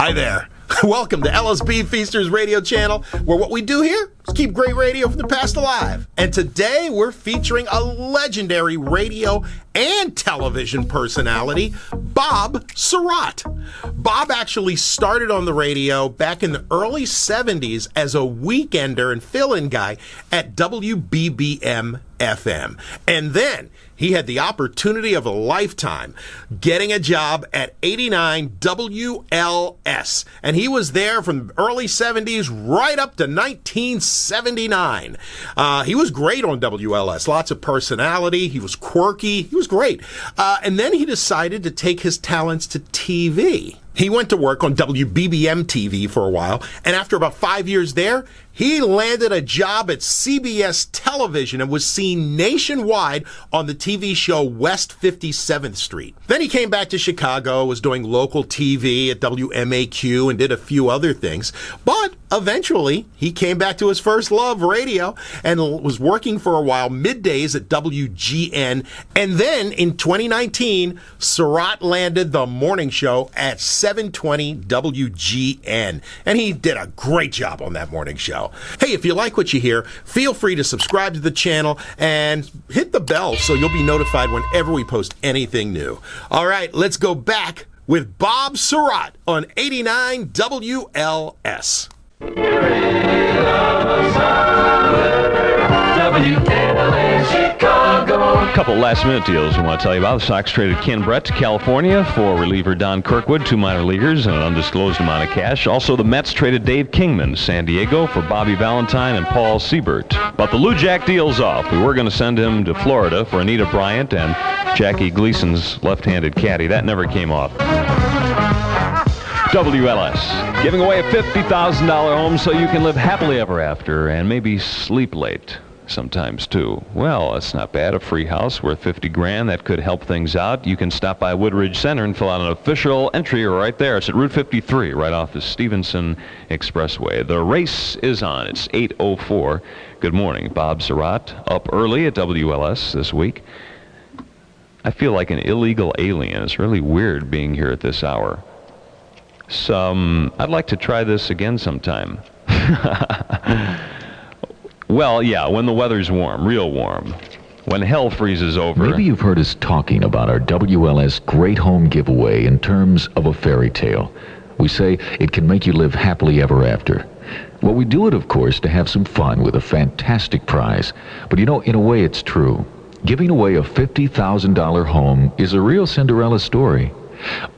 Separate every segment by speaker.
Speaker 1: Hi there. Welcome to LSB Feasters Radio Channel, where what we do here is keep great radio from the past alive. And today we're featuring a legendary radio and television personality, Bob Sirott. Bob actually started on the radio back in the early 70s as a weekender and fill-in guy at WBBM-FM. And then he had the opportunity of a lifetime getting a job at 89 WLS. And he was there from the early 70s right up to 1979. He was great on WLS. Lots of personality. He was quirky. He was great. And then he decided to take his talents to TV. He went to work on WBBM TV for a while, and after about 5 years there, he landed a job at CBS Television and was seen nationwide on the TV show West 57th Street. Then he came back to Chicago, was doing local TV at WMAQ, and did a few other things. But eventually, he came back to his first love, radio, and was working for a while middays at WGN. And then in 2019, Sirott landed the morning show at 720 WGN. And he did a great job on that morning show. Hey, if you like what you hear, feel free to subscribe to the channel and hit the bell so you'll be notified whenever we post anything new. All right, let's go back with Bob Sirott on 89 WLS.
Speaker 2: WLS Chicago.
Speaker 3: A couple last-minute deals we want to tell you about. The Sox traded Ken Brett to California for reliever Don Kirkwood, 2 minor leaguers, and an undisclosed amount of cash. Also, the Mets traded Dave Kingman to San Diego for Bobby Valentine and Paul Siebert. But the Lujack deal's off. We were going to send him to Florida for Anita Bryant and Jackie Gleason's left-handed caddy. That never came off. WLS, giving away a $50,000 home so you can live happily ever after and maybe sleep late sometimes too. Well, that's not bad. A free house worth $50,000. That could help things out. You can stop by Woodridge Center and fill out an official entry right there. It's at Route 53, right off the Stevenson Expressway. The race is on. It's 8:04. Good morning. Bob Sirott up early at WLS this week. I feel like an illegal alien. It's really weird being here at this hour. I'd like to try this again sometime. Well, yeah, when the weather's warm, real warm. When hell freezes over.
Speaker 4: Maybe you've heard us talking about our WLS Great Home Giveaway in terms of a fairy tale. We say it can make you live happily ever after. Well, we do it, of course, to have some fun with a fantastic prize. But you know, in a way, it's true. Giving away a $50,000 home is a real Cinderella story.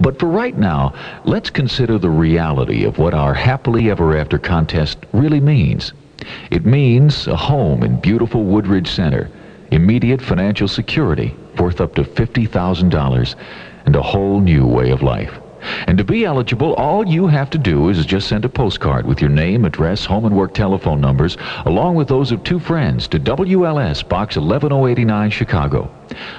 Speaker 4: But for right now, let's consider the reality of what our Happily Ever After contest really means. It means a home in beautiful Woodridge Center, immediate financial security worth up to $50,000, and a whole new way of life. And to be eligible, all you have to do is just send a postcard with your name, address, home and work telephone numbers, along with those of 2 friends, to WLS, Box 11089, Chicago.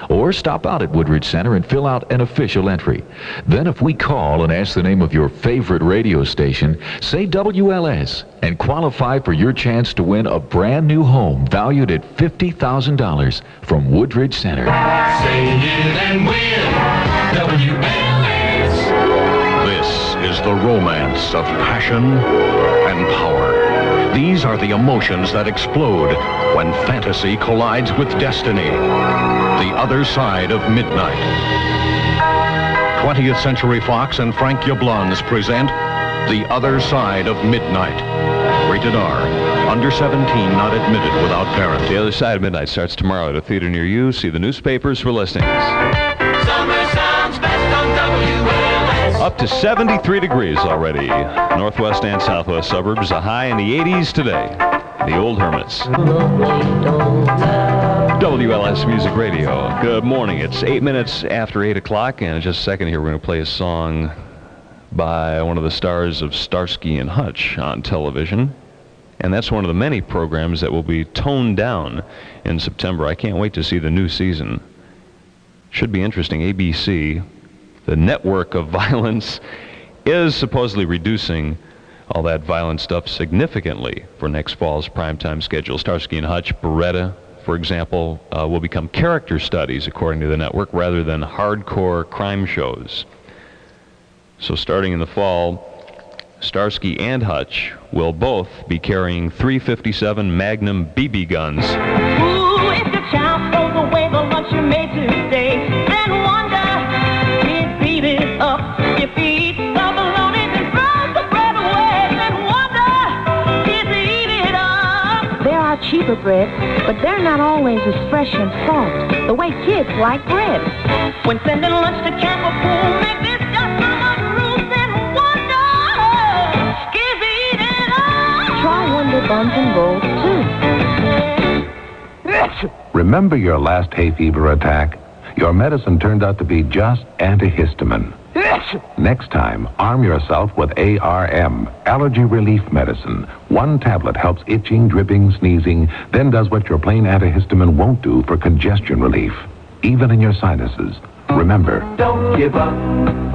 Speaker 4: Or stop out at Woodridge Center and fill out an official entry. Then if we call and ask the name of your favorite radio station, say WLS and qualify for your chance to win a brand new home valued at $50,000 from Woodridge Center.
Speaker 2: Say it and win. WLS.
Speaker 5: This is the romance of passion and power. These are the emotions that explode when fantasy collides with destiny. The Other Side of Midnight. 20th Century Fox and Frank Yablans present The Other Side of Midnight. Rated R. Under 17, not admitted without parent.
Speaker 3: The Other Side of Midnight starts tomorrow at a theater near you. See the newspapers for listings.
Speaker 2: Summer sounds best on WLS.
Speaker 3: Up to 73 degrees already. Northwest and southwest suburbs, a high in the 80s today. The Old Hermits. WLS Music Radio. Good morning. It's 8 minutes after 8 o'clock, and in just a second here we're going to play a song by one of the stars of Starsky and Hutch on television. And that's one of the many programs that will be toned down in September. I can't wait to see the new season. Should be interesting. ABC, the network of violence, is supposedly reducing all that violent stuff significantly for next fall's primetime schedule. Starsky and Hutch, Beretta, for example, will become character studies, according to the network, rather than hardcore crime shows. So starting in the fall, Starsky and Hutch will both be carrying .357 Magnum BB guns.
Speaker 6: Ooh, if your child throws away the lunch you made today, then wonder, did beat it up. If he eats the bologna and throws the bread away, then wonder, did he eat it up.
Speaker 7: There are cheaper breads, but they're not always as fresh and soft, the way kids like bread.
Speaker 6: When sending lunch to camp or pool, make this just so much room, then wonder, did he eat it up.
Speaker 7: Try Wonder Buns and Rolls, too.
Speaker 8: Remember your last hay fever attack? Your medicine turned out to be just antihistamine. Next time, arm yourself with ARM, Allergy Relief Medicine. One tablet helps itching, dripping, sneezing, then does what your plain antihistamine won't do for congestion relief, even in your sinuses. Remember,
Speaker 2: Don't give up.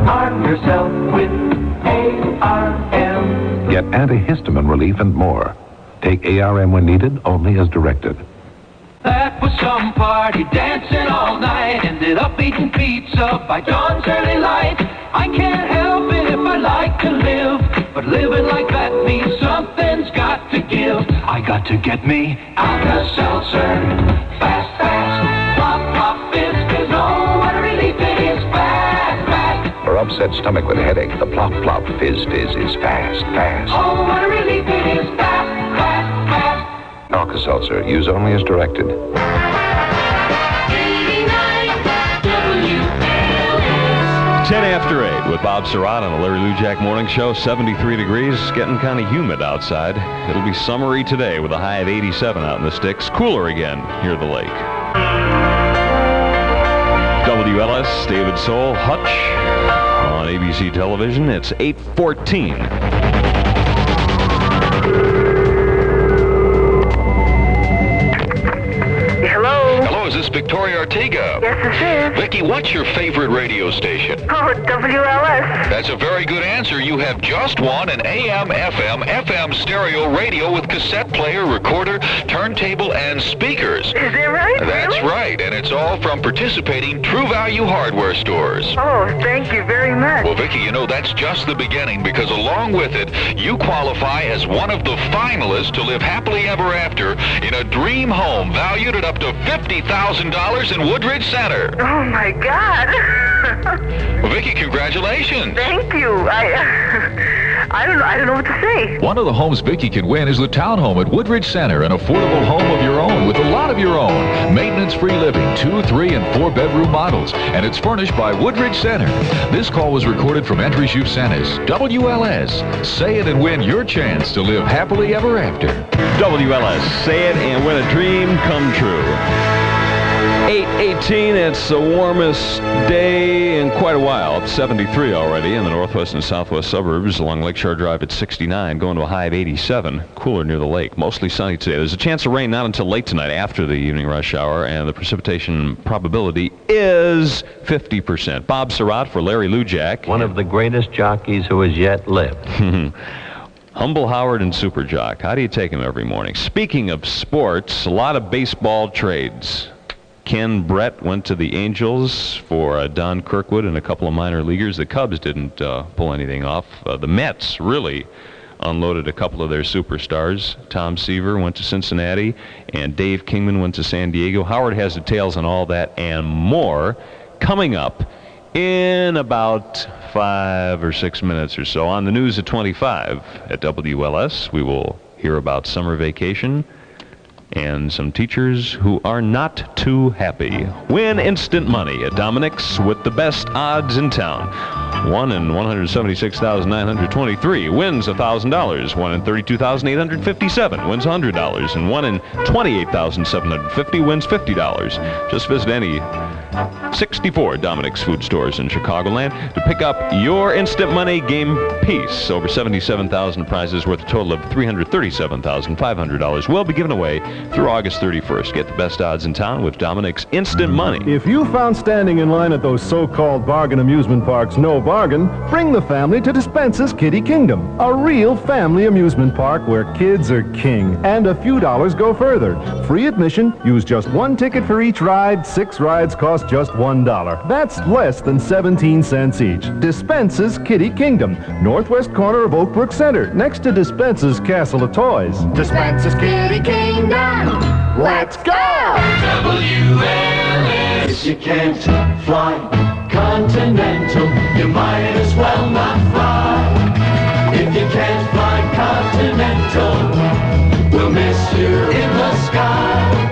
Speaker 2: Arm yourself with ARM.
Speaker 8: get antihistamine relief and more. Take ARM when needed, only as directed.
Speaker 2: That was some party, dancing all night. Ended up eating pizza by dawn's early light. I can't help it if I like to live, but living like that means something's got to give. I got to get me Alka-Seltzer. Fast, fast. Plop, plop, fizz, oh, what a relief it is. Fast, fast.
Speaker 8: For upset stomach with headache, the Plop Plop Fizz Fizz is fast, fast.
Speaker 2: Oh, what a relief it is. Fast, fast, fast.
Speaker 8: Alka-Seltzer, use only as directed.
Speaker 2: 89 WLS.
Speaker 3: 10 after 8 with Bob Sirott on the Larry Lujack Morning Show. 73 degrees. It's getting kind of humid outside. It'll be summery today with a high of 87 out in the sticks. Cooler again near the lake. WLS, David Soul, Hutch on ABC television. It's 8:14.
Speaker 5: Hello, is this Victoria Ortega?
Speaker 9: Yes, this is.
Speaker 5: Vicky, what's your favorite radio station?
Speaker 9: Oh, WLS.
Speaker 5: That's a very good answer. You have just won an AM, FM stereo radio with cassette player, recorder, turntable, and speakers.
Speaker 9: Is that right?
Speaker 5: That's
Speaker 9: Really?
Speaker 5: right, and it's all from participating True Value hardware stores.
Speaker 9: Oh, thank you very much.
Speaker 5: Well, Vicky, you know, that's just the beginning, because along with it, you qualify as one of the finalists to live happily ever after in a dream home valued at up to $50,000 in Woodridge Center.
Speaker 9: Oh, my God.
Speaker 5: Well, Vicky, congratulations.
Speaker 9: Thank you. I don't know what to say.
Speaker 4: One of the homes Vicky can win is the townhome at Woodridge Center, an affordable home of your own with a lot of your own. Maintenance-free living, 2, 3, and 4-bedroom models, and it's furnished by Woodridge Center. This call was recorded from Entries You've sent us. WLS. Say it and win your chance to live happily ever after.
Speaker 3: WLS, say it and win a dream come true. 8:18, it's the warmest day in quite a while. It's 73 already in the northwest and southwest suburbs along Lakeshore Drive at 69, going to a high of 87. Cooler near the lake. Mostly sunny today. There's a chance of rain not until late tonight after the evening rush hour, and the precipitation probability is 50%. Bob Sirott for Larry Lujack.
Speaker 10: One of the greatest jockeys who has yet lived.
Speaker 3: Humble Howard and Super Jock. How do you take him every morning? Speaking of sports, a lot of baseball trades. Ken Brett went to the Angels for Don Kirkwood and a couple of minor leaguers. The Cubs didn't pull anything off. The Mets really unloaded a couple of their superstars. Tom Seaver went to Cincinnati, and Dave Kingman went to San Diego. Howard has details on all that and more coming up in about 5 or 6 minutes or so. On the news at 25 at WLS, we will hear about summer vacation and some teachers who are not too happy. Win instant money at Dominic's with the best odds in town. 1 in 176,923 wins $1,000. 1 in 32,857 wins $100. And 1 in 28,750 wins $50. Just visit any 64 Dominic's food stores in Chicagoland to pick up your instant money game piece. Over 77,000 prizes worth a total of $337,500 will be given away through August 31st. Get the best odds in town with Dominic's Instant Money.
Speaker 11: If you found standing in line at those so-called bargain amusement parks no no bargain, bring the family to Dispensa's Kiddie Kingdom, a real family amusement park where kids are king, and a few dollars go further. Free admission, use just one ticket for each ride. 6 rides cost just $1. That's less than 17 cents each. Dispensa's Kiddie Kingdom, northwest corner of Oak Brook Center, next to Dispensa's Castle of Toys.
Speaker 12: Dispensa's Kiddie Kingdom, let's go! WLS. You can't fly Continental, you might as well not fly. If you can't fly Continental, we'll miss you in the sky.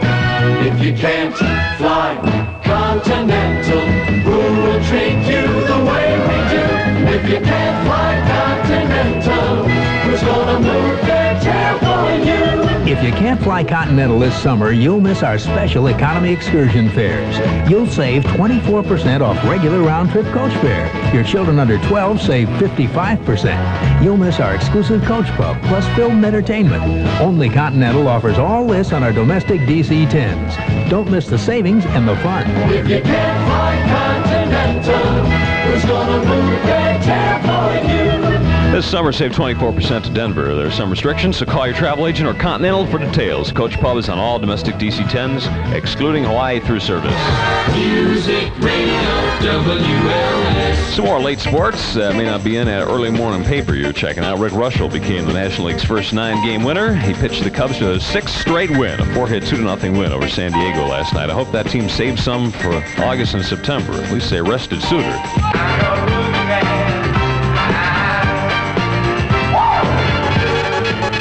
Speaker 12: If you can't fly Continental, who will treat you the way we do? If you can't fly Continental, who's gonna move their chair for you?
Speaker 13: If you can't fly Continental this summer, you'll miss our special economy excursion fares. You'll save 24% off regular round-trip coach fare. Your children under 12 save 55%. You'll miss our exclusive coach pub, plus film and entertainment. Only Continental offers all this on our domestic DC-10s. Don't miss the savings and the fun.
Speaker 12: If you can't fly Continental, who's gonna move their chair for you?
Speaker 3: This summer, save 24% to Denver. There are some restrictions, so call your travel agent or Continental for details. Coach Pub is on all domestic DC-10s, excluding Hawaii through service.
Speaker 12: Music Radio WLS.
Speaker 3: Some more late sports. May not be in an early morning paper you're checking out. Rick Russell became the National League's first 9-game winner. He pitched the Cubs to a 6th straight win, a 4-hit 2-0 win over San Diego last night. I hope that team saved some for August and September. At least they rested Suter.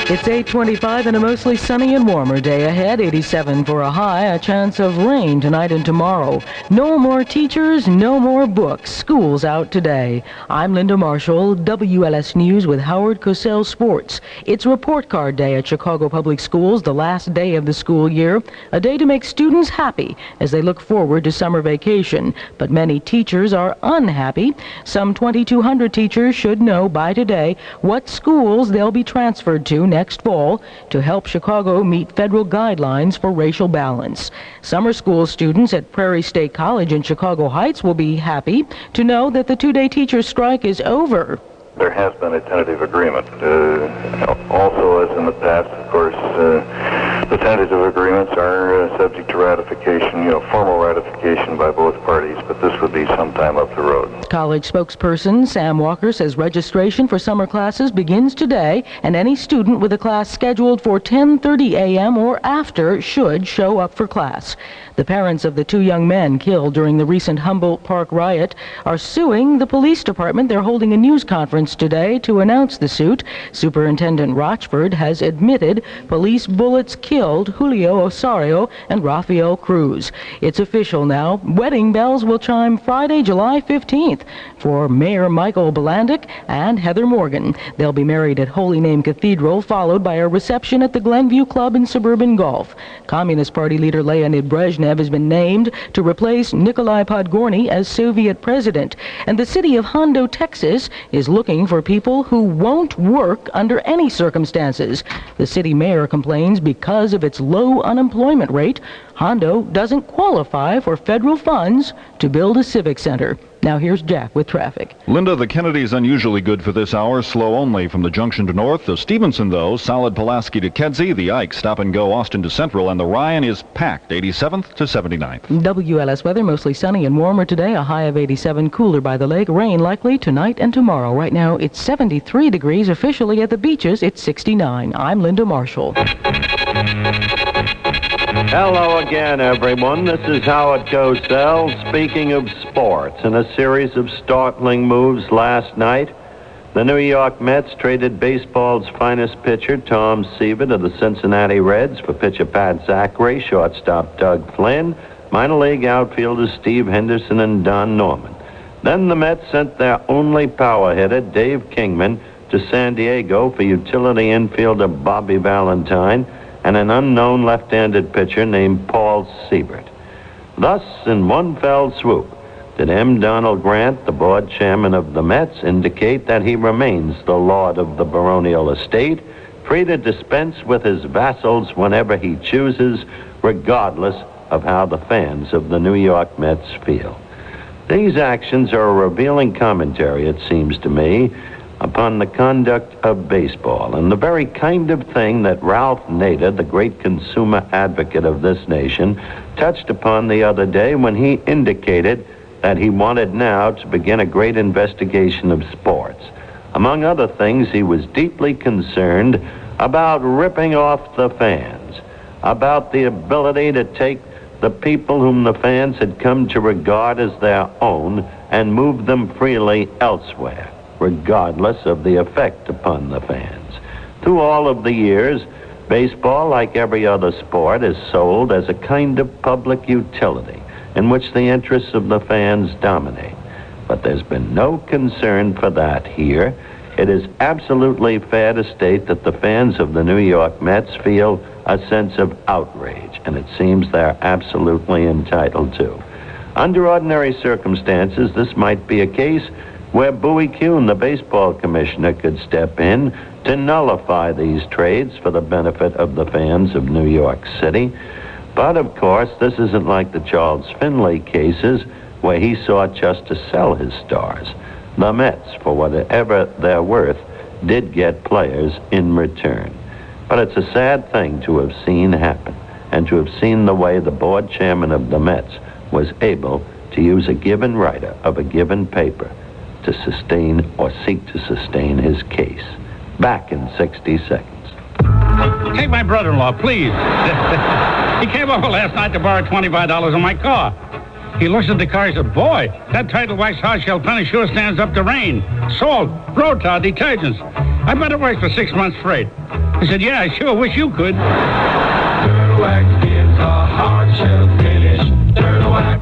Speaker 14: It's 8:25 and a mostly sunny and warmer day ahead. 87 for a high, a chance of rain tonight and tomorrow. No more teachers, no more books. School's out today. I'm Linda Marshall, WLS News with Howard Cosell Sports. It's Report Card Day at Chicago Public Schools, the last day of the school year. A day to make students happy as they look forward to summer vacation. But many teachers are unhappy. Some 2,200 teachers should know by today what schools they'll be transferred to next fall to help Chicago meet federal guidelines for racial balance. Summer school students at Prairie State College in Chicago Heights will be happy to know that the 2-day teachers' strike is over.
Speaker 15: There has been a tentative agreement. Also, as in the past, of course, the tentative agreements are subject to ratification, formal ratification by both parties, but this would be sometime up the road.
Speaker 14: College spokesperson Sam Walker says registration for summer classes begins today, and any student with a class scheduled for 10:30 a.m. or after should show up for class. The parents of the 2 young men killed during the recent Humboldt Park riot are suing the police department. They're holding a news conference today to announce the suit. Superintendent Rochford has admitted police bullets killed Julio Osorio and Rafael Cruz. It's official now. Wedding bells will chime Friday, July 15th for Mayor Michael Blandick and Heather Morgan. They'll be married at Holy Name Cathedral, followed by a reception at the Glenview Club in suburban Gulf. Communist Party leader Leonid Brezhnev has been named to replace Nikolai Podgorny as Soviet president. And the city of Hondo, Texas, is looking for people who won't work under any circumstances. The city mayor complains because of its low unemployment rate, Hondo doesn't qualify for federal funds to build a civic center. Now here's Jack with traffic.
Speaker 16: Linda, the Kennedy's unusually good for this hour. Slow only from the junction to north. The Stevenson, though, solid Pulaski to Kedzie. The Ike, stop and go Austin to Central. And the Ryan is packed, 87th to 79th.
Speaker 14: WLS weather, mostly sunny and warmer today. A high of 87, cooler by the lake. Rain likely tonight and tomorrow. Right now, it's 73 degrees. Officially at the beaches, it's 69. I'm Linda Marshall.
Speaker 10: Hello again, everyone. This is Howard Cosell speaking of sports. In a series of startling moves last night, the New York Mets traded baseball's finest pitcher, Tom Seaver, to the Cincinnati Reds for pitcher Pat Zachary, shortstop Doug Flynn, minor league outfielders Steve Henderson and Don Norman. Then the Mets sent their only power hitter, Dave Kingman, to San Diego for utility infielder Bobby Valentine and an unknown left-handed pitcher named Paul Siebert. Thus, in one fell swoop, did M. Donald Grant, the board chairman of the Mets, indicate that he remains the lord of the baronial estate, free to dispense with his vassals whenever he chooses, regardless of how the fans of the New York Mets feel. These actions are a revealing commentary, it seems to me, upon the conduct of baseball, and the very kind of thing that Ralph Nader, the great consumer advocate of this nation, touched upon the other day when he indicated that he wanted now to begin a great investigation of sports. Among other things, he was deeply concerned about ripping off the fans, about the ability to take the people whom the fans had come to regard as their own and move them freely elsewhere, regardless of the effect upon the fans. Through all of the years, baseball, like every other sport, is sold as a kind of public utility in which the interests of the fans dominate. But there's been no concern for that here. It is absolutely fair to state that the fans of the New York Mets feel a sense of outrage, and it seems they're absolutely entitled to. Under ordinary circumstances, this might be a case where Bowie Kuhn, the baseball commissioner, could step in to nullify these trades for the benefit of the fans of New York City. But, of course, this isn't like the Charles Finley cases where he sought just to sell his stars. The Mets, for whatever they're worth, did get players in return. But it's a sad thing to have seen happen, and to have seen the way the board chairman of the Mets was able to use a given writer of a given paper to sustain or seek to sustain his case. Back in 60 seconds.
Speaker 17: Take my brother-in-law, please. He came over last night to borrow $25 on my car. He looks at the car, he said, boy, that Title Wax hard shell penny sure stands up to rain. Salt, road tar, detergents. I bet it works for 6 months straight. He said, yeah, I sure wish you could.
Speaker 12: Turtle Wax gives a hard shell finish. Turtle Wax.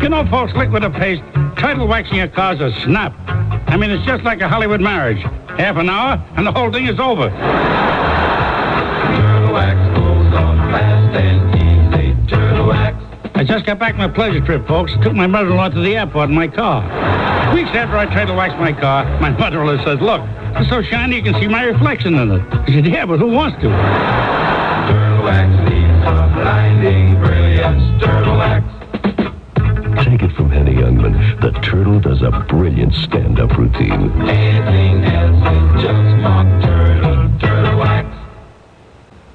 Speaker 17: You know, folks, liquid or paste, Title Waxing your car's a snap. I mean, it's just like a Hollywood marriage. Half an hour, and the whole thing is over.
Speaker 12: Turtle Wax goes on fast and easy. Turtle Wax.
Speaker 17: I just got back from a pleasure trip, folks. Took my mother-in-law to the airport in my car. Weeks after I tried to wax my car, my mother-in-law says, look, it's so shiny you can see my reflection in it. I said, yeah, but who wants to?
Speaker 12: Turtle Wax needs a blinding brilliance. Turtle Wax.
Speaker 18: Take it from Henny Youngman. The Turtle does a brilliant stand-up routine.
Speaker 12: Anything else is just mock turtle. Turtle Wax.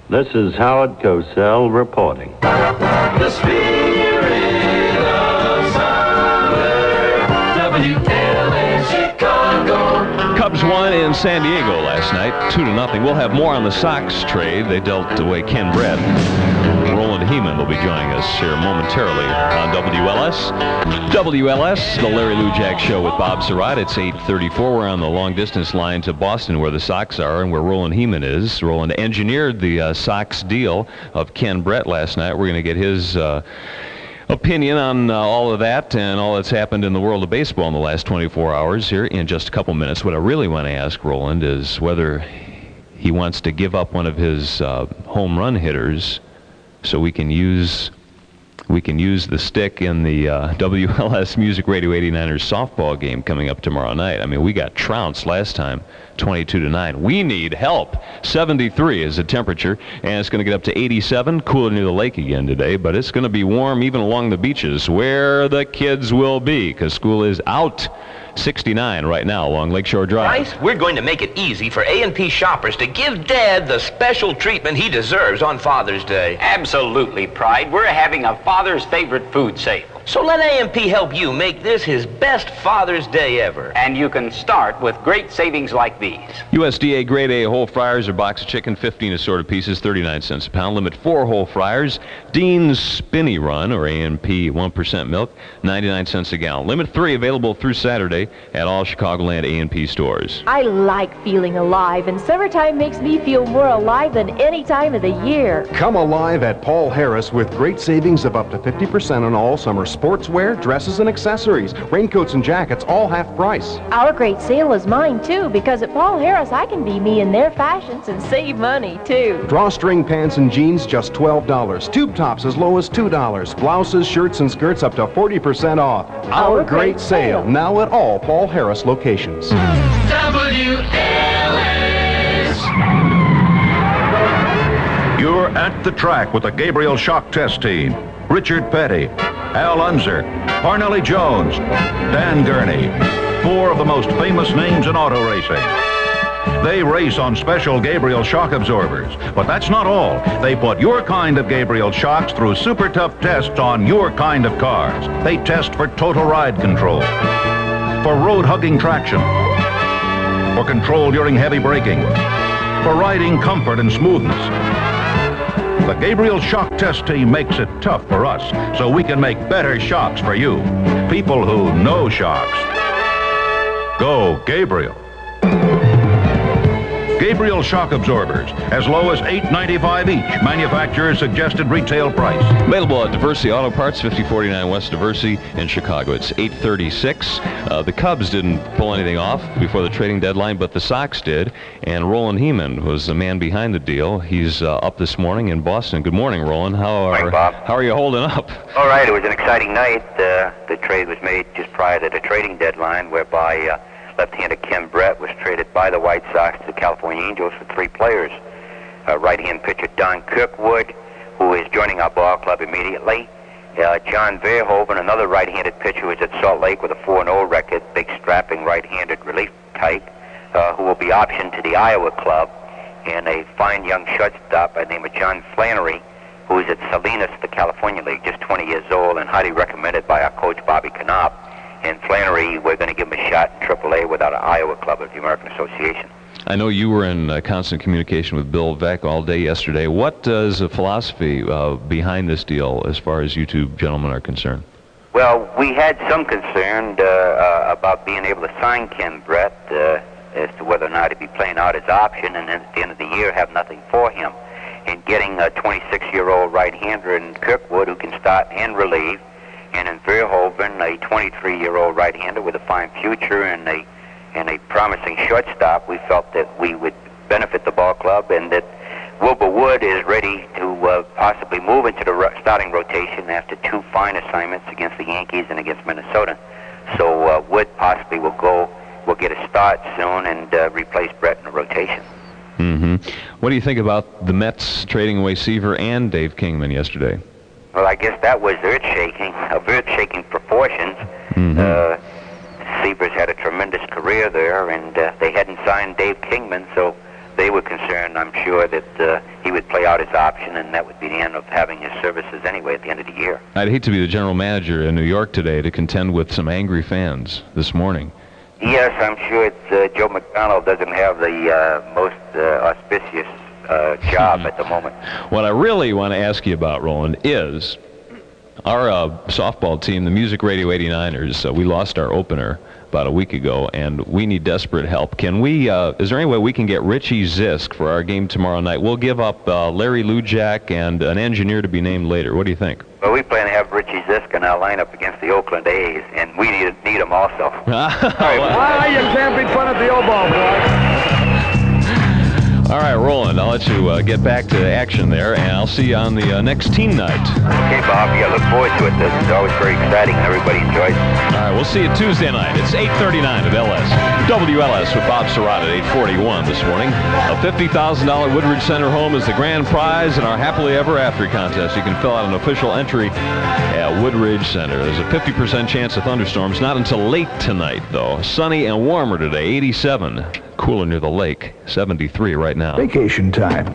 Speaker 10: This is Howard Cosell reporting.
Speaker 12: The spirit of summer. WLS Chicago.
Speaker 3: Cubs won in San Diego last night, 2-0. We'll have more on the Sox trade. They dealt away Ken Brett. Roland Heeman will be joining us here momentarily on WLS. WLS, the Larry Lujack Show with Bob Sirott. It's 8:34. We're on the long-distance line to Boston where the Sox are and where Roland Heeman is. Roland engineered the Sox deal of Ken Brett last night. We're going to get his opinion on all of that and all that's happened in the world of baseball in the last 24 hours here in just a couple minutes. What I really want to ask Roland is whether he wants to give up one of his home run hitters so we can use the stick in the WLS Music Radio 89ers softball game coming up tomorrow night. I mean, we got trounced last time, 22-9. We need help. 73 is the temperature, and it's going to get up to 87, cooler near the lake again today, but it's going to be warm even along the beaches where the kids will be because school is out. 69 right now along Lakeshore Drive.
Speaker 19: Bryce, we're going to make it easy for A&P shoppers to give Dad the special treatment he deserves on Father's Day.
Speaker 20: Absolutely, Pride. We're having a Father's favorite food sale.
Speaker 19: So let A&P help you make this his best Father's Day ever.
Speaker 20: And you can start with great savings like these.
Speaker 3: USDA Grade A whole fryers or box of chicken, 15 assorted pieces, 39 cents a pound. Limit 4 whole fryers. Dean's Spinny Run or A&P 1% milk, 99 cents a gallon. Limit 3 available through Saturday at all Chicagoland A&P stores.
Speaker 21: I like feeling alive, and summertime makes me feel more alive than any time of the year.
Speaker 11: Come alive at Paul Harris with great savings of up to 50% on all summer sportswear, dresses, and accessories. Raincoats and jackets, all half price.
Speaker 21: Our great sale is mine, too, because at Paul Harris, I can be me in their fashions and save money, too.
Speaker 11: Drawstring pants and jeans, just $12. Tube tops as low as $2. Blouses, shirts, and skirts up to 40% off. Our great sale, now at all Paul Harris locations.
Speaker 12: WLS.
Speaker 5: You're at the track with the Gabriel Shock Test Team. Richard Petty
Speaker 1: Al Unser, Parnelli Jones, Dan Gurney, 4 of the most famous names in auto racing. They race on special Gabriel shock absorbers, but that's not all. They put your kind of Gabriel shocks through super tough tests on your kind of cars. They test for total ride control, for road-hugging traction, for control during heavy braking, for riding comfort and smoothness. The Gabriel Shock Test Team makes it tough for us, so we can make better shocks for you. People who know shocks. Go Gabriel. Gabriel shock absorbers, as low as $8.95 each. Manufacturer's suggested retail price.
Speaker 3: Available at Diversity Auto Parts, 5049 West Diversity in Chicago. It's 8:36. The Cubs didn't pull anything off before the trading deadline, but the Sox did. And Roland Heeman was the man behind the deal. He's up this morning in Boston. Good morning, Roland. How are you holding up?
Speaker 22: All right. It was an exciting night. The trade was made just prior to the trading deadline, whereby left-hander Ken Brett was traded by the White Sox to the California Angels for 3 players. Right-hand pitcher Don Kirkwood, who is joining our ball club immediately. John Verhoeven, another right-handed pitcher who is at Salt Lake with a 4-0 record, big strapping right-handed relief type, who will be optioned to the Iowa club. And a fine young shortstop by the name of John Flannery, who is at Salinas, the California League, just 20 years old and highly recommended by our coach Bobby Knopp. And Flannery, we're going to give him a shot in AAA without an Iowa club of the American Association.
Speaker 3: I know you were in constant communication with Bill Veeck all day yesterday. What is the philosophy behind this deal as far as you two gentlemen are concerned?
Speaker 22: Well, we had some concern about being able to sign Ken Brett as to whether or not he'd be playing out his option and then at the end of the year have nothing for him. And getting a 26-year-old right-hander in Kirkwood who can start and relieve, and in Verhoeven, a 23-year-old right-hander with a fine future and a promising shortstop, we felt that we would benefit the ball club and that Wilbur Wood is ready to possibly move into the starting rotation after 2 fine assignments against the Yankees and against Minnesota. So Wood possibly will get a start soon and replace Brett in the rotation.
Speaker 3: Mm-hmm. What do you think about the Mets trading away Seaver and Dave Kingman yesterday?
Speaker 22: Well, I guess that was earth-shaking proportions.
Speaker 3: Mm-hmm.
Speaker 22: Seaver's had a tremendous career there, and they hadn't signed Dave Kingman, so they were concerned, I'm sure, that he would play out his option, and that would be the end of having his services anyway at the end of the year.
Speaker 3: I'd hate to be the general manager in New York today to contend with some angry fans this morning.
Speaker 22: Yes, I'm sure Joe McDonald doesn't have the most auspicious job at the moment.
Speaker 3: What I really want to ask you about, Roland, is our softball team, the Music Radio 89ers, we lost our opener about a week ago, and we need desperate help. Can we, is there any way we can get Richie Zisk for our game tomorrow night? We'll give up Larry Lujack and an engineer to be named later. What do you think?
Speaker 22: Well, we plan to have Richie Zisk in our lineup against the Oakland A's, and we need him also.
Speaker 23: All right, you can't be fun at the O-ball, boy.
Speaker 3: All right, Roland, I'll let you get back to action there, and I'll see you on the next team night.
Speaker 22: Okay, Bob. Yeah, look forward to it. This is always very exciting, and everybody enjoys it.
Speaker 3: All right, we'll see you Tuesday night. It's 8:39 of WLS with Bob Sirott at 8:41 this morning. A $50,000 Woodridge Center home is the grand prize in our Happily Ever After contest. You can fill out an official entry at Woodridge Center. There's a 50% chance of thunderstorms, not until late tonight, though. Sunny and warmer today, 87. Cooler near the lake, 73 right now.
Speaker 24: Vacation time.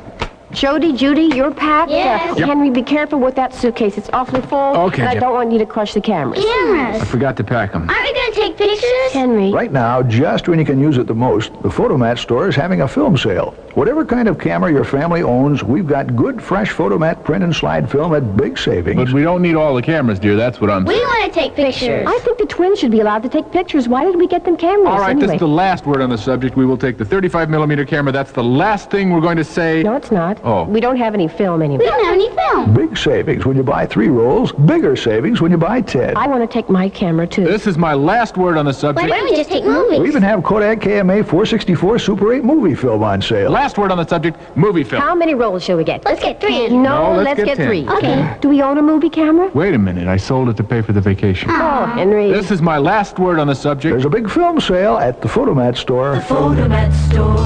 Speaker 25: Jody, Judy, you're packed?
Speaker 24: Yes. Yep.
Speaker 25: Henry, be careful with that suitcase. It's awfully full.
Speaker 24: Okay,
Speaker 25: and I
Speaker 24: Jeff.
Speaker 25: don't want you to crush the cameras.
Speaker 24: I forgot to pack them.
Speaker 26: Aren't we going to take pictures?
Speaker 25: Henry.
Speaker 24: Right now, just when you can use it the most, the Photomat store is having a film sale. Whatever kind of camera your family owns, we've got good, fresh Photomat print and slide film at big savings.
Speaker 27: But we don't need all the cameras, dear. That's what I'm saying.
Speaker 26: We want to take pictures.
Speaker 25: I think the twins should be allowed to take pictures. Why did we get them cameras
Speaker 27: All right,
Speaker 25: anyway?
Speaker 27: this is the last word on the subject. We will take the 35mm camera. That's the last thing we're going to say.
Speaker 25: No, it's not.
Speaker 27: Oh.
Speaker 25: We don't have any film anymore.
Speaker 26: We don't have any film.
Speaker 24: Big savings when you buy 3 rolls, bigger savings when you buy 10.
Speaker 25: I want to take my camera, too.
Speaker 27: This is my last word on the subject.
Speaker 26: Why don't we just take movies?
Speaker 24: We even have Kodak KMA 464 Super 8 movie film on sale.
Speaker 27: Last word on the subject, movie film.
Speaker 25: How many rolls shall we get?
Speaker 26: Let's get 3.
Speaker 25: No,
Speaker 27: let's
Speaker 25: let's
Speaker 27: get 10.
Speaker 25: 3.
Speaker 26: Okay.
Speaker 25: Do we own a movie camera?
Speaker 27: Wait a minute. I sold it to pay for the vacation.
Speaker 25: Oh, Henry.
Speaker 27: This is my last word on the subject.
Speaker 24: There's a big film sale at the Photomat store.
Speaker 12: The Photomat store.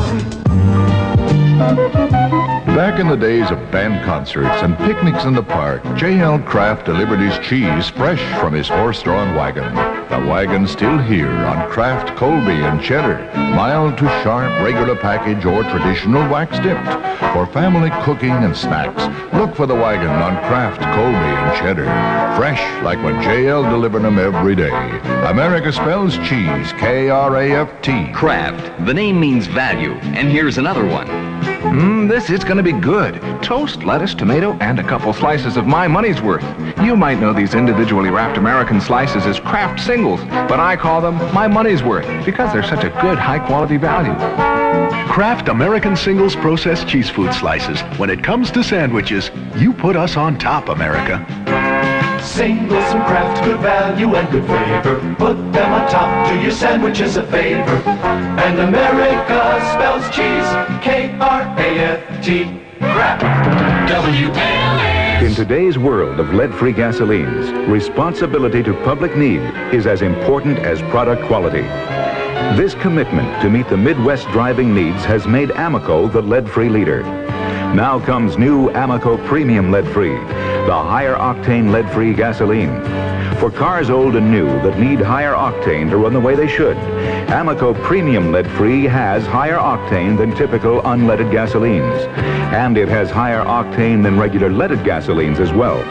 Speaker 2: Back in the days of band concerts and picnics in the park, J.L. Kraft delivered his cheese fresh from his horse-drawn wagon. The wagon's still here on Kraft Colby and Cheddar, mild to sharp, regular package or traditional wax-dipped. For family cooking and snacks, look for the wagon on Kraft Colby and Cheddar. Fresh like when J.L. delivered them every day. America spells cheese, K-R-A-F-T.
Speaker 4: Kraft. The name means value. And here's another one.
Speaker 6: This is going to be good. Toast, lettuce, tomato, and a couple slices of my money's worth. You might know these individually wrapped American slices as Kraft singles, but I call them my money's worth because they're such a good, high-quality value.
Speaker 7: Kraft American Singles Processed Cheese Food Slices. When it comes to sandwiches, you put us on top, America.
Speaker 12: Singles from Kraft, good value and good flavor. Put them on top, do your sandwiches a favor. And America spells cheese, K-R-A-F-T. Kraft. WLS.
Speaker 8: In today's world of lead-free gasolines, responsibility to public need is as important as product quality. This commitment to meet the Midwest driving needs has made Amoco the lead-free leader. Now comes new Amoco Premium Lead-Free, the higher octane lead-free gasoline. For cars old and new that need higher octane to run the way they should, Amoco Premium Lead-Free has higher octane than typical unleaded gasolines. And it has higher octane than regular leaded gasolines as well.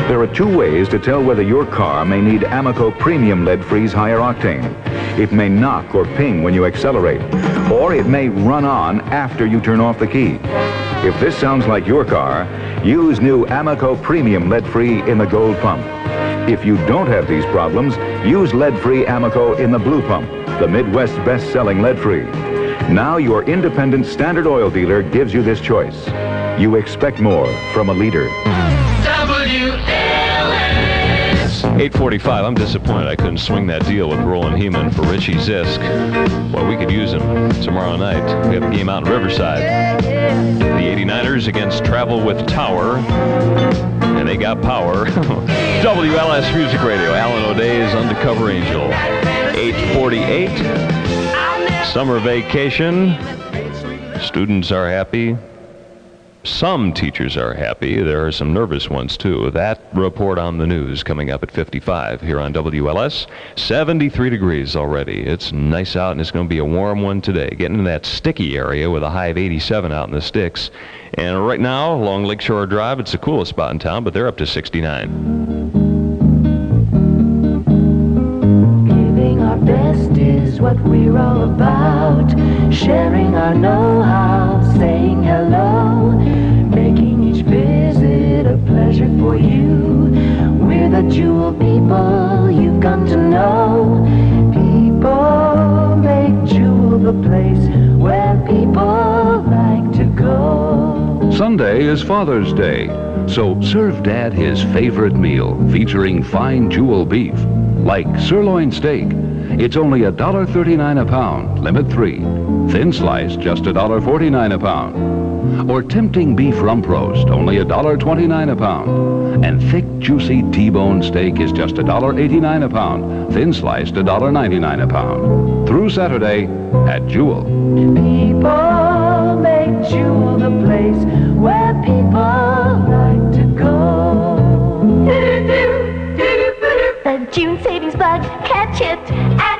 Speaker 8: There are two ways to tell whether your car may need Amoco Premium Lead-Free's higher octane. It may knock or ping when you accelerate, or it may run on after you turn off the key. If this sounds like your car, use new Amoco Premium Lead-Free in the gold pump. If you don't have these problems, use lead-free Amoco in the blue pump, the Midwest's best-selling lead-free. Now your independent Standard Oil dealer gives you this choice. You expect more from a leader.
Speaker 3: WLS. 8:45. I'm disappointed I couldn't swing that deal with Roland Heeman for Richie Zisk. Well, we could use him tomorrow night. We have a game out in Riverside. The 89ers against Travel with Tower. And they got power. WLS Music Radio. Alan O'Day's Undercover Angel. 8:48. Summer vacation. Students are happy. Some teachers are happy. There are some nervous ones, too. That report on the news coming up at 55 here on WLS. 73 degrees already. It's nice out, and it's going to be a warm one today. Getting in that sticky area with a high of 87 out in the sticks. And right now, along Lakeshore Drive, it's the coolest spot in town, but they're up to 69.
Speaker 9: Giving our best is what we're all about. Sharing our know-how, saying hello, making each visit a pleasure for you. We're the Jewel people you've come to know. People make Jewel the place where people like to go.
Speaker 13: Sunday is Father's Day, so serve Dad his favorite meal featuring fine Jewel beef, like sirloin steak. It's only $1.39 a pound, limit 3. Thin slice, just $1.49 a pound. Or tempting beef rump roast, only $1.29 a pound. And thick, juicy T-bone steak is just $1.89 a pound. Thin sliced, $1.99 a pound. Through Saturday at Jewel.
Speaker 9: People make Jewel the place where people like to go.
Speaker 21: The June Savings Bug, catch it at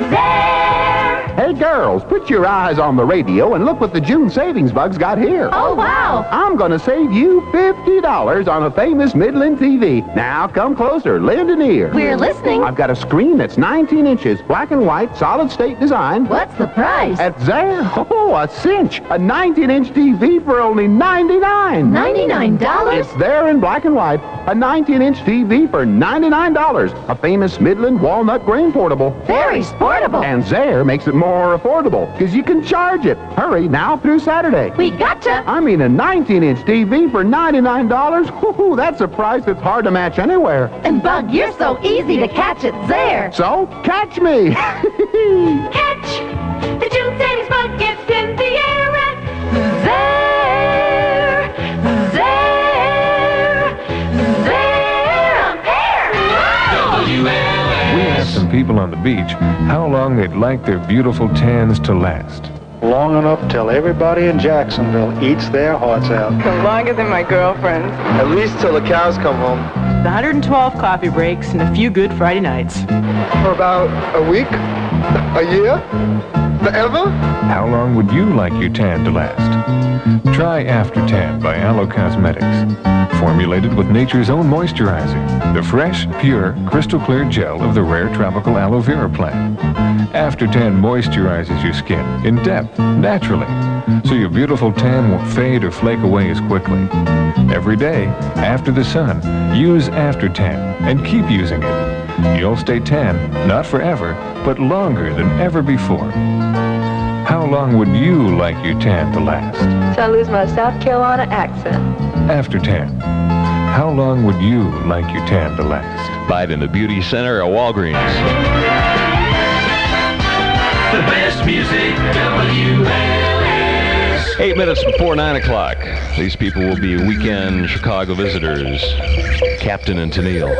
Speaker 21: Zare.
Speaker 28: Hey girls, put your eyes on the radio and look what the June Savings Bug's got here.
Speaker 21: Oh, wow.
Speaker 28: I'm going to save you $50 on a famous Midland TV. Now come closer, lend an ear.
Speaker 21: We're listening.
Speaker 28: I've got a screen that's 19 inches, black and white, solid state design.
Speaker 21: What's the price?
Speaker 28: At Zare, a cinch. A 19-inch TV for only $99.
Speaker 21: $99?
Speaker 28: It's there in black and white. A 19-inch TV for $99. A famous Midland walnut grain portable.
Speaker 21: Very sportable.
Speaker 28: And Zare makes it more affordable, because you can charge it. Hurry, now through Saturday.
Speaker 21: We gotcha.
Speaker 28: I mean, a 19-inch TV for $99? Woo-hoo, that's a price that's hard to match anywhere.
Speaker 21: And Bug, you're so easy to catch at Zare.
Speaker 28: So, catch me.
Speaker 21: Catch the June Savings Bug, gets in the air at Zare. Zare. Zare on air.
Speaker 29: We asked some people on the beach how long they'd like their beautiful tans to last.
Speaker 10: long enough till everybody in Jacksonville eats their hearts out.
Speaker 14: Longer than my girlfriend's.
Speaker 10: At least till the cows come home.
Speaker 14: The 112 coffee breaks and a few good Friday nights.
Speaker 10: For about a week? A year? Forever?
Speaker 15: How long would you like your tan to last? Try After Tan by Aloe Cosmetics. Formulated with nature's own moisturizer, the fresh, pure, crystal clear gel of the rare tropical aloe vera plant. After Tan moisturizes your skin in depth, naturally, so your beautiful tan won't fade or flake away as quickly. Every day, after the sun, use After Tan and keep using it. You'll stay tan, not forever, but longer than ever before. How long would you like your tan to last?
Speaker 21: So I lose my South Carolina accent.
Speaker 15: After Tan. How long would you like your tan to last?
Speaker 3: Buy it in the Beauty Center at Walgreens.
Speaker 12: The best music, WLS.
Speaker 3: 8 minutes before 9 o'clock. These people will be weekend Chicago visitors. Captain and Tennille.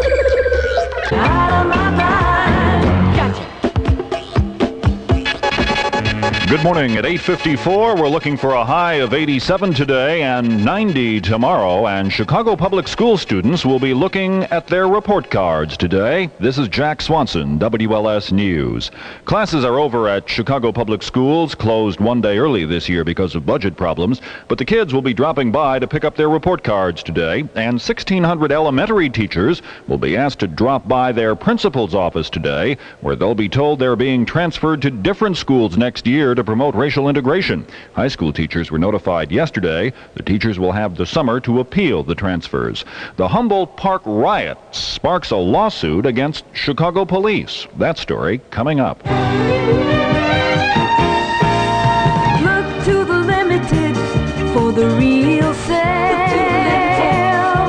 Speaker 1: Good morning. At 8:54, we're looking for a high of 87 today and 90 tomorrow, and Chicago Public School students will be looking at their report cards today. This is Jack Swanson, WLS News. Classes are over at Chicago Public Schools, closed one day early this year because of budget problems, but the kids will be dropping by to pick up their report cards today, and 1,600 elementary teachers will be asked to drop by their principal's office today, where they'll be told they're being transferred to different schools next year to promote racial integration. High school teachers were notified yesterday. The teachers will have the summer to appeal the transfers. The Humboldt Park riot sparks a lawsuit against Chicago police. That story coming up.
Speaker 9: Look to the limited for the real sale.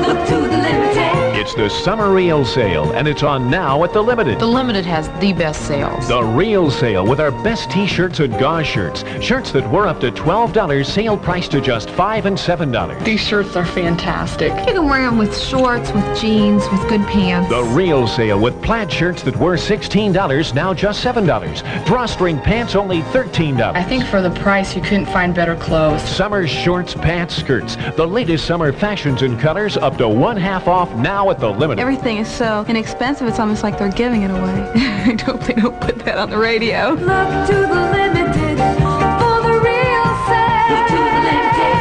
Speaker 9: Look to the limited.
Speaker 16: It's the summer real sale, and it's on now at the Limited.
Speaker 17: The Limited has the best sales.
Speaker 16: The real sale with our best t-shirts and gauze shirts. Shirts that were up to $12, sale price to just $5 and $7.
Speaker 17: These shirts are fantastic. You can wear them with shorts, with jeans, with good pants.
Speaker 16: The real sale with plaid shirts that were $16, now just $7. Drawstring pants only $13.
Speaker 17: I think for the price, you couldn't find better clothes.
Speaker 16: Summer shorts, pants, skirts. The latest summer fashions and colors up to 1/2 off now at the Limited.
Speaker 18: Everything is so inexpensive, it's almost like they're giving it away. I hope they don't put that on the radio.
Speaker 9: Look to the limited for the real sale. Look to the limited.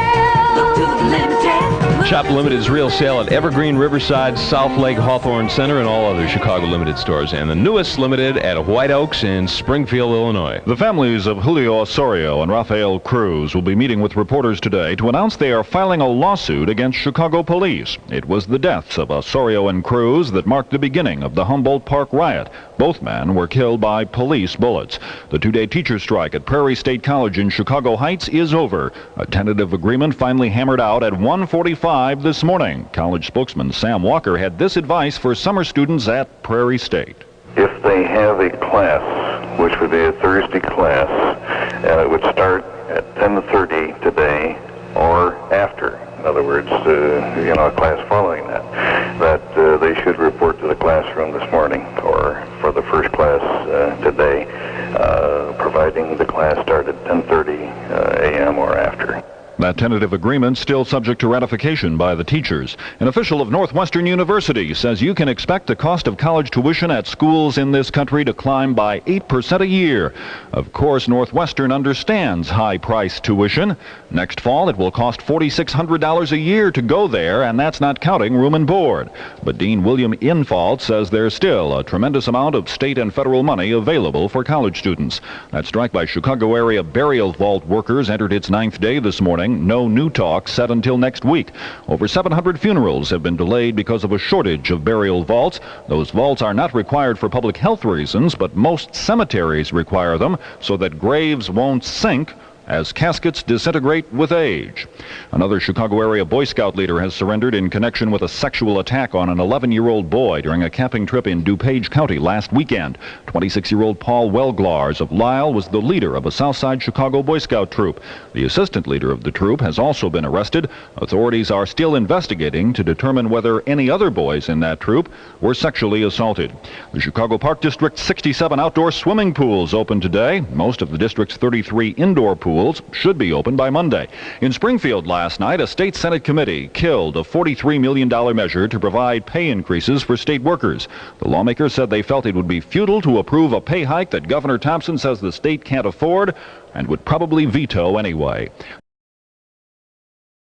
Speaker 9: Look to the limited.
Speaker 3: Shop Limited's real sale at Evergreen, Riverside, South Lake, Hawthorne Center, and all other Chicago Limited stores. And the newest Limited at White Oaks in Springfield, Illinois.
Speaker 1: The families of Julio Osorio and Rafael Cruz will be meeting with reporters today to announce they are filing a lawsuit against Chicago police. It was the deaths of Osorio and Cruz that marked the beginning of the Humboldt Park riot. Both men were killed by police bullets. The two-day teacher strike at Prairie State College in Chicago Heights is over. A tentative agreement finally hammered out at 1:45 this morning. College spokesman Sam Walker had this advice for summer students at Prairie State.
Speaker 19: If they have a class, which would be a Thursday class, and it would start at 10:30 today or after, in other words, a class following that they should report to the classroom this morning or for the first class today, providing the class started 10:30 a.m. or after.
Speaker 1: That tentative agreement still subject to ratification by the teachers. An official of Northwestern University says you can expect the cost of college tuition at schools in this country to climb by 8% a year. Of course, Northwestern understands high-priced tuition. Next fall, it will cost $4,600 a year to go there, and that's not counting room and board. But Dean William Infalt says there's still a tremendous amount of state and federal money available for college students. That strike by Chicago area burial vault workers entered its 9th day this morning. No new talk set until next week. Over 700 funerals have been delayed because of a shortage of burial vaults. Those vaults are not required for public health reasons, but most cemeteries require them so that graves won't sink as caskets disintegrate with age. Another Chicago area Boy Scout leader has surrendered in connection with a sexual attack on an 11-year-old boy during a camping trip in DuPage County last weekend. 26-year-old Paul Wellglars of Lyle was the leader of a Southside Chicago Boy Scout troop. The assistant leader of the troop has also been arrested. Authorities are still investigating to determine whether any other boys in that troop were sexually assaulted. The Chicago Park District's 67 outdoor swimming pools opened today. Most of the district's 33 indoor pools
Speaker 5: schools should be open by Monday. In Springfield last night, a state Senate committee killed a $43 million measure to provide pay increases for state workers. The lawmakers said they felt it would be futile to approve a pay hike that Governor Thompson says the state can't afford and would probably veto anyway.